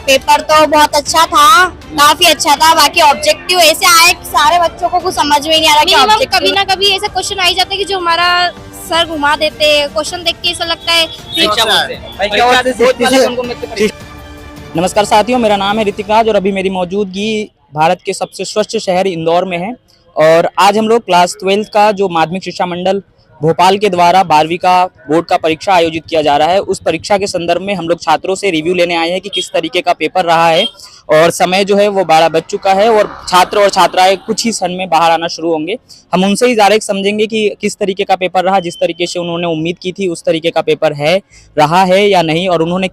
Paper तो बहुत अच्छा था, काफी अच्छा था। बाकी ऑब्जेक्टिव ऐसे आए कि सारे बच्चों को कुछ समझ में ही नहीं आ रहा कि ऑब्जेक्टिव कभी ना कभी ऐसे क्वेश्चन आ ही जाते हैं कि जो हमारा सर घुमा देते हैं। क्वेश्चन देख के ऐसा लगता है। नमस्कार साथियों, मेरा नाम है ऋतिक राज और अभी मेरी मौजूदगी भारत के सबसे स्वच्छ शहर इंदौर में है। और आज हम लोग क्लास 12 का जो माध्यमिक शिक्षा मंडल भोपाल के द्वारा 12वीं का बोर्ड का परीक्षा आयोजित किया जा रहा है, उस परीक्षा के संदर्भ में हम लोग छात्रों से रिव्यू लेने आए हैं कि किस तरीके का पेपर रहा है। और समय जो है वो 12 बज चुका है और छात्र और छात्राएं कुछ ही क्षण में बाहर आना शुरू होंगे। हम उनसे ही डायरेक्ट समझेंगे कि किस तरीके का पेपर रहा, जिस तरीके से उन्होंने उम्मीद की थी उस तरीके का पेपर है रहा है या नहीं, और उन्होंने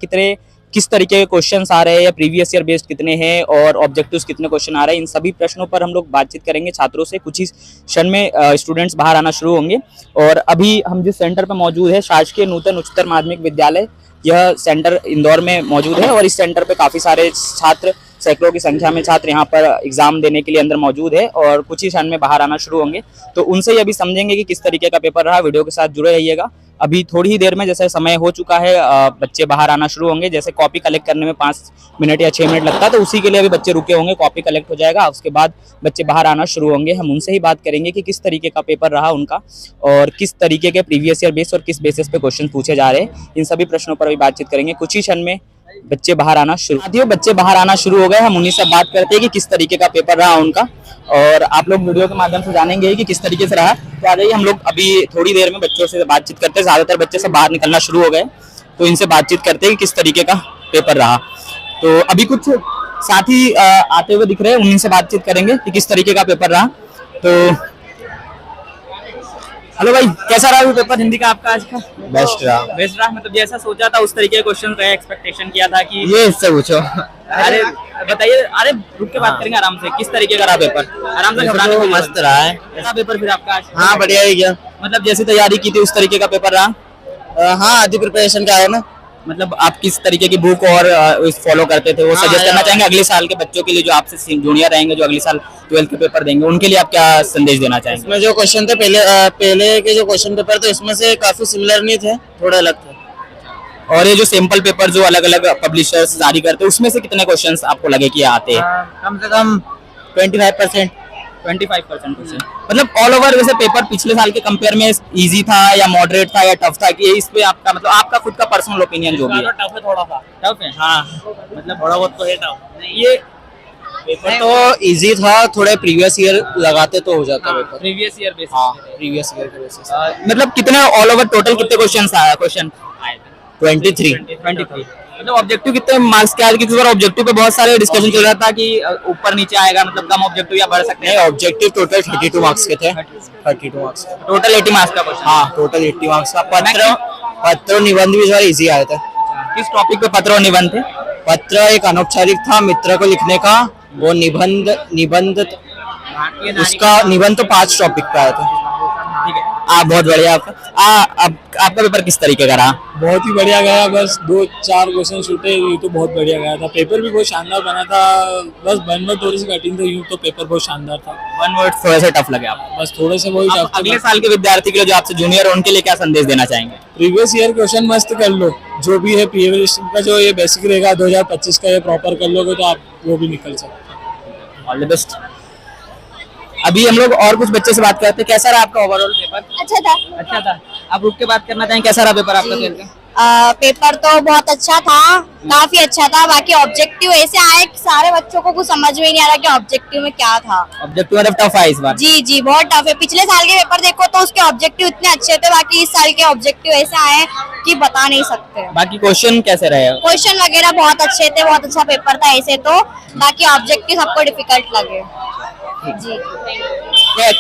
किस तरीके के क्वेश्चंस आ रहे हैं या प्रीवियस ईयर बेस्ड कितने हैं और ऑब्जेक्टिव्स कितने क्वेश्चन आ रहे हैं। इन सभी प्रश्नों पर हम लोग बातचीत करेंगे छात्रों से। कुछ ही क्षण में स्टूडेंट्स बाहर आना शुरू होंगे। और अभी हम जिस सेंटर पर मौजूद है, शासकीय नूतन उच्चतर माध्यमिक विद्यालय, यह सेंटर इंदौर में मौजूद है। और इस सेंटर पे काफ़ी सारे छात्र, सैकड़ों की संख्या में छात्र यहाँ पर एग्जाम देने के लिए अंदर मौजूद है और कुछ ही क्षण में बाहर आना शुरू होंगे। तो उनसे ही अभी समझेंगे कि किस तरीके का पेपर रहा। वीडियो के साथ जुड़े रहिएगा। अभी थोड़ी ही देर में, जैसे समय हो चुका है, बच्चे बाहर आना शुरू होंगे। जैसे कॉपी कलेक्ट करने में 5 मिनट या 6 मिनट लगता है, तो उसी के लिए अभी बच्चे रुके होंगे। कॉपी कलेक्ट हो जाएगा, उसके बाद बच्चे बाहर आना शुरू होंगे। हम उनसे ही बात करेंगे कि किस तरीके का पेपर रहा उनका और किस तरीके के प्रीवियस ईयर बेस और किस बेसिस पे क्वेश्चन पूछे जा रहे हैं। इन सभी प्रश्नों पर अभी बातचीत करेंगे। कुछ ही क्षण में बच्चे बाहर आना शुरू हो गए। हम उन्हीं से बात करते हैं कि किस तरीके का पेपर रहा उनका, और आप लोग वीडियो के माध्यम से जानेंगे कि किस तरीके से रहा। तो आ जाइए, हम लोग अभी थोड़ी देर में बच्चों से बातचीत करते हैं। ज्यादातर बच्चे सब बाहर निकलना शुरू हो गए, तो इनसे बातचीत करते हैं कि किस तरीके का पेपर रहा। तो अभी कुछ साथी आते हुए दिख रहे हैं, उन्हीं से बातचीत करेंगे कि किस तरीके का पेपर रहा। तो हेलो भाई, कैसा रहा पेपर हिंदी का आपका आज का? बेस्ट रहा। मतलब जैसा सोचा था उस तरीके के क्वेश्चन रहे, एक्सपेक्टेशन किया था कि ये इससे पूछो। अरे बताइए, अरे रुक के बात करेंगे आराम से। किस तरीके का रहा पेपर? आराम से, घबराने को मस्त रहा है। कैसा पेपर फिर आपका आज? हाँ बढ़िया ही गया। मतलब जैसी तैयारी की थी उस तरीके का पेपर रहा? हाँ, आधी प्रिपरेशन का है ना। मतलब आप किस तरीके की बुक और फॉलो करते थे, वो सजेस्ट करना चाहेंगे अगले साल के बच्चों के लिए जो आपसे जूनियर रहेंगे, जो अगले साल 12th के पेपर देंगे, उनके लिए आप क्या संदेश देना चाहेंगे? इसमें जो क्वेश्चन थे पहले के जो क्वेश्चन पेपर थे उसमें से काफी सिमिलर नहीं थे, थोड़ा अलग थे। और ये जो सैंपल पेपर जो अलग अलग पब्लिशर्स जारी करते हैं, उसमें से कितने क्वेश्चंस आपको लगे कि आते हैं? कम से कम 25%। 25%। मतलब ऑल ओवर वैसे पेपर पिछले साल के कंपेयर में इजी था या मॉडरेट था या टफ था, कि इस पे आपका मतलब आपका खुद का पर्सनल ओपिनियन जो भी है? टफ है, थोड़ा सा टफ है। हाँ, मतलब थोड़ा बहुत तो है टफ। ये पेपर तो इजी था, थोड़े प्रीवियस ईयर लगाते तो हो जाता पेपर। Previous year basis. हाँ, प्रीवियस ईयर के बेसिस। मतलब कितने ऑल ओवर टोटल कितने क्वेश्चन आए थे? 23। मतलब ऑब्जेक्टिव कितने मार्क्स के आए? किसी बार ऑब्जेक्टिव पे बहुत सारे डिस्कशन चल रहा था कि ऊपर नीचे आएगा, मतलब कम ऑब्जेक्टिव या बढ़ सकते हैं। ऑब्जेक्टिव टोटल 32 मार्क्स के थे। 32 मार्क्स टोटल 80 मार्क्स का क्वेश्चन? हाँ, टोटल 80 मार्क्स का। पत्र निबंध भी थोड़ा इजी आया था। किस टॉपिक पे पत्र और निबंध थे? पत्र एक अनौपचारिक था मित्र को लिखने का, वो निबंध उसका निबंध तो 5 टॉपिक पे आया था। ठीक है, बहुत बढ़िया। आपका पेपर किस तरीके का रहा? बहुत ही बढ़िया गया। बस 2-4 क्वेश्चन छूटे, ये तो बहुत बढ़िया गया था। पेपर भी बहुत शानदार बना था। बस वन वर्ड थोड़ी सी कठिन था, यूं तो पेपर बहुत शानदार था। वन वर्ड थोड़ा सा टफ लगे आपको? बस थोड़े से वही टफ। अगले साल के विद्यार्थी के लिए जो आपसे जूनियर है, उनके लिए क्या संदेश देना चाहेंगे? प्रीवियस ईयर क्वेश्चन मस्त कर लो, जो भी है प्रीवियस का जो ये बेसिक रहेगा 2025 का, ये प्रॉपर कर लोगे तो आप वो भी निकल सकते। All the best. अभी हम लोग और कुछ बच्चे से बात करते हैं। कैसा रहा आपका ओवरऑल पेपर? अच्छा था। आप रुक के बात करना चाहेंगे, कैसा रहा पेपर आपका 12th का? पेपर तो बहुत अच्छा था, काफी अच्छा था। बाकी ऑब्जेक्टिव ऐसे आए कि सारे बच्चों को कुछ समझ में नहीं आ रहा कि ऑब्जेक्टिव में क्या था। ऑब्जेक्टिव मतलब टफ है इस बार? जी, बहुत टफ है। पिछले साल के पेपर देखो तो उसके ऑब्जेक्टिव इतने अच्छे थे, बाकी इस साल के ऑब्जेक्टिव ऐसे आए कि बता नहीं सकते। बाकी क्वेश्चन कैसे रहे? क्वेश्चन वगैरह बहुत अच्छे थे, बहुत अच्छा पेपर था ऐसे तो। बाकी ऑब्जेक्टिव सबको डिफिकल्ट लगे जी।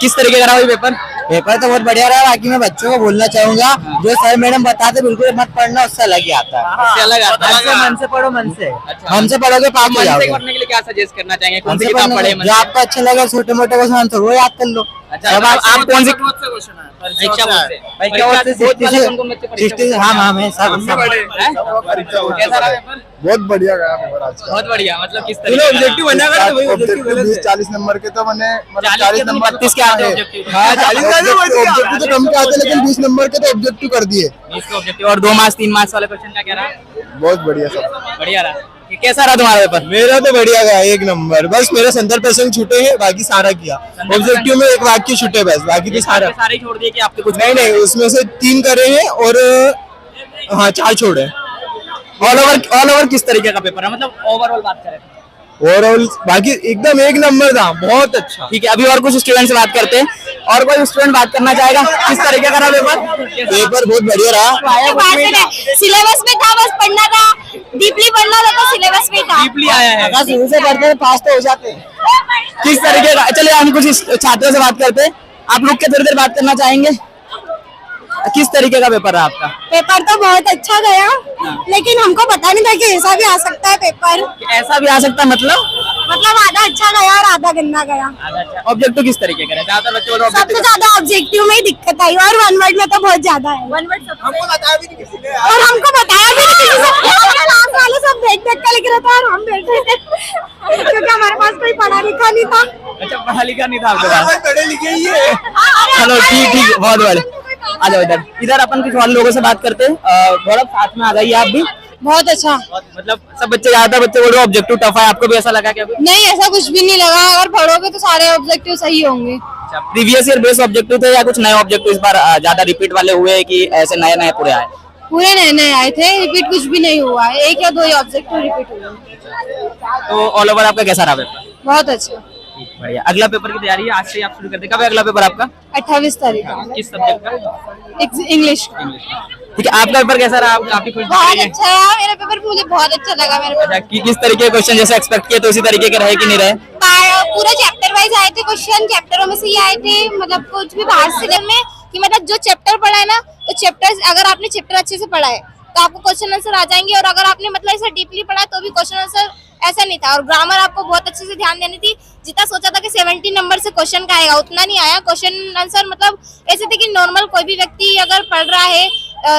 किस तरीके का रहा पेपर? पेपर तो बहुत बढ़िया रहा। बाकी मैं बच्चों को बोलना चाहूंगा, जो सर मैडम बताते बिल्कुल मत पढ़ना, उससे अलग ही आता है। उससे अलग आता है। मन से पढ़ो, मन से। अच्छा, हमसे पढ़ोगे पास हो जाओगे। करने के लिए क्या सजेस्ट करना चाहेंगे? कौन हमसे सी किताब पढ़े? जो आपको अच्छा लगे, छोटे मोटे क्वेश्चन तो वो याद कर लो। अच्छा, आप कौन सी क्वेश्चन है? परीक्षा बोर्ड से? परीक्षा बोर्ड से 60। हाँ, मैं सब कैसा रहा पेपर? बहुत बढ़िया गया पेपर आज का। बहुत बढ़िया। मतलब किस तरीके का? ऑब्जेक्टिव 20-40 नंबर के तो मैंने 40 नंबर 32 के आते हैं ऑब्जेक्टिव? हाँ, 40 ऑब्जेक्टिव तो कम के आते, लेकिन 20 नंबर के तो ऑब्जेक्टिव कर दिए। 20 के ऑब्जेक्टिव और 2 मार्क्स 3 मार्क्स वाले क्वेश्चन का क्या रहा? बहुत बढ़िया सब। बढ़िया रहा। कैसा रहा तुम्हारा पेपर? मेरा तो बढ़िया गया, एक नंबर। बस मेरा 70% छूटे हैं, बाकी सारा किया। ऑब्जेक्टिव में एक वाक्य छूटे बस, बाकी तो सारा। सारे छोड़ दिए कि आपके कुछ नहीं नहीं, उसमें से 3 करे हैं और हाँ 4 छोड़े। ऑल ओवर किस तरीके का पेपर है, मतलब ओवरऑल बात करें? ओवरऑल बाकी एकदम एक नंबर था, बहुत अच्छा। ठीक है, अभी और कुछ स्टूडेंट से बात करते हैं। और कोई स्टूडेंट बात करना चाहेगा? किस तरीके का रहा पेपर? पेपर बहुत बढ़िया रहा। सिलेबस में था, बस पढ़ना था, डीपली पढ़ना था तो सिलेबस में था। डीपली आया है। अगर शुरू से पढ़ते हैं पास तो हो जाते हैं। किस तरीके का? चलिए हम कुछ छात्रों से बात करते हैं। आप लोग क्या थोड़ी देर बात करना चाहेंगे? किस तरीके का पेपर रहा आपका? पेपर तो बहुत अच्छा गया, लेकिन हमको पता नहीं था कि ऐसा भी आ सकता है पेपर। ऐसा भी आ सकता है मतलब आधा अच्छा गया और आधा गंदा गया। ऑब्जेक्टिव किस तरीके का? ज्यादातर बच्चे बोलो सबसे ज्यादा ऑब्जेक्टिव में ही दिक्कत आई और वन वर्ड में तो बहुत ज्यादा है। हमको बताया भी नहीं किसी ने। और हमको बताया भी नहीं किसी ने। क्लास वाले सब देख देख कर लिख रहे थे और हम बैठे थे क्योंकि हमारे पास कोई पढ़ा लिखा नहीं था। अच्छा, पढ़ा लिखा नहीं था आपके पास? पढ़े लिखे ही है। चलो ठीक, बहुत बढ़िया। आ जाओ इधर अपन कुछ और लोगों से बात करते हैं। गौरव, साथ में आ जाइए आप भी। बहुत अच्छा। मतलब सब बच्चे, ज्यादातर बच्चे बोल रहे हो ऑब्जेक्टिव टफ है, आपको भी ऐसा लगा क्या? नहीं, ऐसा कुछ भी नहीं लगा, अगर पढ़ोगे तो सारे ऑब्जेक्टिव सही होंगे। प्रीवियस ईयर बेस्ड ऑब्जेक्टिव थे या कुछ नए ऑब्जेक्टिव इस बार ज्यादा रिपीट वाले हुए कि ऐसे नए नए पूरे आए? पूरे नए नए आए थे, रिपीट कुछ भी नहीं हुआ है, 1 या 2 ही ऑब्जेक्टिव रिपीट हुए। तो ऑल ओवर आपका कैसा रहा पेपर? बहुत अच्छा। बढ़िया। अगला पेपर की तैयारी आज से आप शुरू कर दें। कब है अगला पेपर आपका? 28 तारीख को। किस सब्जेक्ट का? इंग्लिश। ठीक है, आपका पेपर कैसा रहा? आप काफी खुश? बहुत अच्छा है मेरा पेपर, मुझे बहुत अच्छा लगा मेरा पेपर। कि किस तरीके के क्वेश्चन जैसे एक्सपेक्ट किए तो उसी तरीके के रहे कि नहीं रहे? पूरा चैप्टर वाइज आए थे क्वेश्चन, चैप्टरों में से ही आए थे, मतलब कुछ भी बाहर से में कि मतलब जो चैप्टर पढ़ा है ना, तो चैप्टर अगर आपने चैप्टर अच्छे से पढ़ा है तो आपको क्वेश्चन आंसर आ जाएंगे, और अगर आपने मतलब ऐसा डीपली पढ़ा है तो भी क्वेश्चन आंसर ऐसा नहीं था। और ग्रामर आपको बहुत अच्छे से ध्यान देनी थी। जितना सोचा था कि 70 नंबर से क्वेश्चन का आएगा, उतना नहीं आया। क्वेश्चन आंसर मतलब ऐसे थे कि नॉर्मल कोई भी व्यक्ति अगर पढ़ रहा है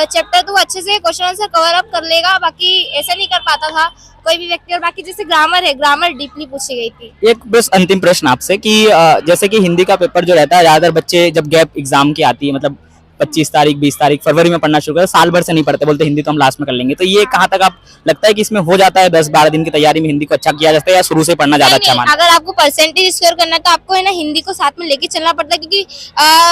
चैप्टर तो वो अच्छे से क्वेश्चन आंसर कवर अप कर लेगा, बाकी ऐसा नहीं कर पाता था कोई भी व्यक्ति। और बाकी जैसे ग्रामर है, ग्रामर डीपली पूछी गई थी। एक बस अंतिम प्रश्न आपसे कि जैसे कि हिंदी का पेपर जो रहता है, ज्यादातर बच्चे जब गैप एग्जाम की आती है, मतलब 25 तारीख 20 तारीख फरवरी में पढ़ना शुरू करते, साल भर से नहीं पढ़ते, बोलते हिंदी तो हम लास्ट में कर लेंगे, तो ये कहाँ तक आप लगता है कि इसमें हो जाता है 10-12 दिन की तैयारी में हिंदी को अच्छा किया जाता है, या शुरू से पढ़ना ज्यादा अच्छा माना? अगर आपको परसेंटेज स्कोर करना है तो आपको है ना हिंदी को साथ में लेके चलना पड़ता है, क्योंकि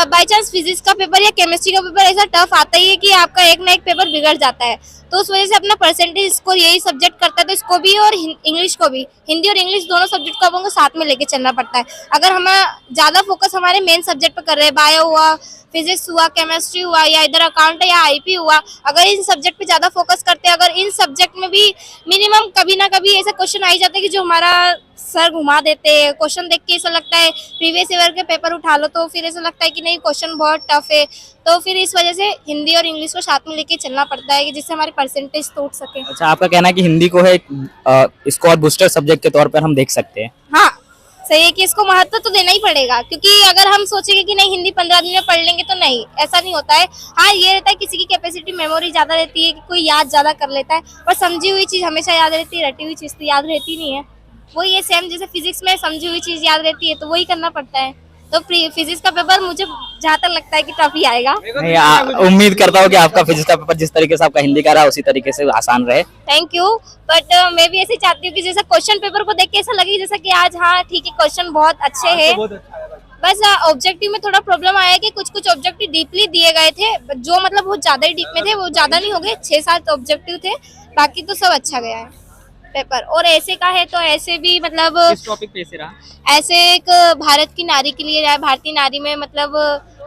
बाई चांस फिजिक्स का पेपर या केमिस्ट्री का पेपर ऐसा टफ आता ही है कि आपका एक ना एक पेपर बिगड़ जाता है। तो उस वजह से अपना परसेंटेज स्कोर यही सब्जेक्ट करता है, तो इसको भी और इंग्लिश को भी, हिंदी और इंग्लिश दोनों सब्जेक्ट को आपको साथ में लेके चलना पड़ता है। अगर हम ज्यादा फोकस हमारे मेन सब्जेक्ट पे कर रहे हैं, बायो हुआ, फिजिक्स हुआ, केमिस्ट्री हुआ, या इधर अकाउंट या आईपी हुआ, अगर इन सब्जेक्ट पे ज्यादा फोकस करते हैं, अगर इन सब्जेक्ट में भी मिनिमम कभी ना कभी ऐसा क्वेश्चन आ ही जाता है कि जो हमारा सर घुमा देते हैं, क्वेश्चन देख के ऐसा लगता है प्रीवियस ईयर के पेपर उठा लो तो फिर ऐसा लगता है कि नहीं क्वेश्चन बहुत टफ है, तो फिर इस वजह से हिंदी और इंग्लिश को साथ में लेके चलना पड़ता है कि जिससे हमारे परसेंटेज तो उठ सके। अच्छा, आपका कहना है कि हिंदी को है स्कोर बूस्टर सब्जेक्ट के तौर पर हम देख सकते हैं? हाँ, सही है कि इसको महत्व तो देना ही पड़ेगा, क्योंकि अगर हम सोचेंगे कि नहीं हिंदी 15 दिन में पढ़ लेंगे तो नहीं, ऐसा नहीं होता है। हाँ, ये रहता है किसी की कैपेसिटी मेमोरी ज्यादा रहती है कि कोई याद ज्यादा कर लेता है, पर समझी हुई चीज हमेशा याद रहती है, रटी हुई चीज तो याद रहती नहीं है। वही है सेम, जैसे फिजिक्स में समझी हुई चीज याद रहती है तो वही करना पड़ता है। तो फिजिक्स का पेपर मुझे जहाँ तक लगता है कि टफ ही आएगा। उम्मीद करता हूँ कि आपका फिजिक्स का पेपर जिस तरीके से आपका हिंदी का रहा उसी तरीके से आसान रहे। थैंक यू, बट मैं भी ऐसे चाहती हूँ कि जैसा क्वेश्चन पेपर को देख के ऐसा लगे जैसा कि आज हाँ ठीक है क्वेश्चन बहुत अच्छे हैं, बस ऑब्जेक्टिव में थोड़ा प्रॉब्लम आया कि कुछ ऑब्जेक्टिव डीपली दिए गए थे, जो मतलब वो ज्यादा ही डीप में थे, वो ज्यादा नहीं हो गए, 6-7 ऑब्जेक्टिव थे, बाकी तो सब अच्छा गया है पेपर। और ऐसे का है तो ऐसे भी मतलब टॉपिक पे से रहा, ऐसे एक भारत की नारी के लिए, भारतीय नारी में मतलब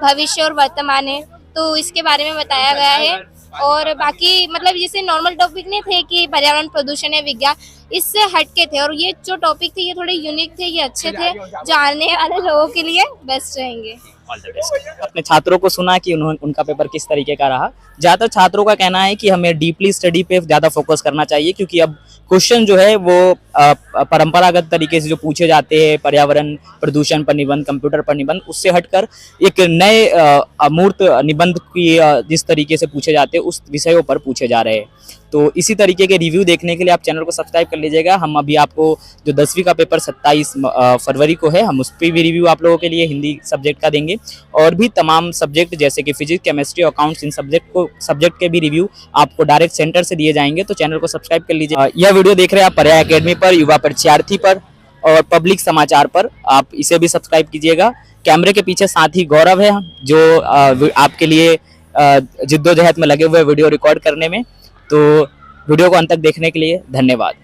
भविष्य और वर्तमान है, तो इसके बारे में बताया गया है। और बाकी मतलब जैसे नॉर्मल टॉपिक नहीं थे कि पर्यावरण प्रदूषण है, विज्ञान, इससे हटके थे, और ये जो टॉपिक थे ये थोड़े यूनिक थे, ये अच्छे थे, जो आने वाले लोगों के लिए बेस्ट रहेंगे। अपने छात्रों को सुना कि उनका पेपर किस तरीके का रहा। ज्यादातर छात्रों का कहना है कि हमें डीपली स्टडी पे ज्यादा फोकस करना चाहिए, क्योंकि अब क्वेश्चन जो है वो परंपरागत तरीके से जो पूछे जाते हैं, पर्यावरण प्रदूषण पर निबंध, कंप्यूटर पर निबंध, उससे हटकर एक नए अमूर्त निबंध की जिस तरीके से पूछे जाते हैं उस विषयों पर पूछे जा रहे हैं। तो इसी तरीके के रिव्यू देखने के लिए आप चैनल को सब्सक्राइब कर लीजिएगा। हम अभी आपको जो 10वीं का पेपर 27 फरवरी को है, हम उस पर भी रिव्यू आप लोगों के लिए हिंदी सब्जेक्ट का देंगे, और भी तमाम सब्जेक्ट जैसे कि फिजिक्स, केमिस्ट्री, अकाउंट्स, इन सब्जेक्ट के भी रिव्यू आपको डायरेक्ट सेंटर से दिए जाएंगे। तो चैनल को सब्सक्राइब कर लीजिए। यह वीडियो देख रहे हैं आप पर्याय एकेडमी पर, युवा परीक्षार्थी पर और पब्लिक समाचार पर, आप इसे भी सब्सक्राइब कीजिएगा। कैमरे के पीछे साथी गौरव है जो आपके लिए जिद्दोजहद में लगे हुए वीडियो रिकॉर्ड करने में। तो वीडियो को अंत तक देखने के लिए धन्यवाद।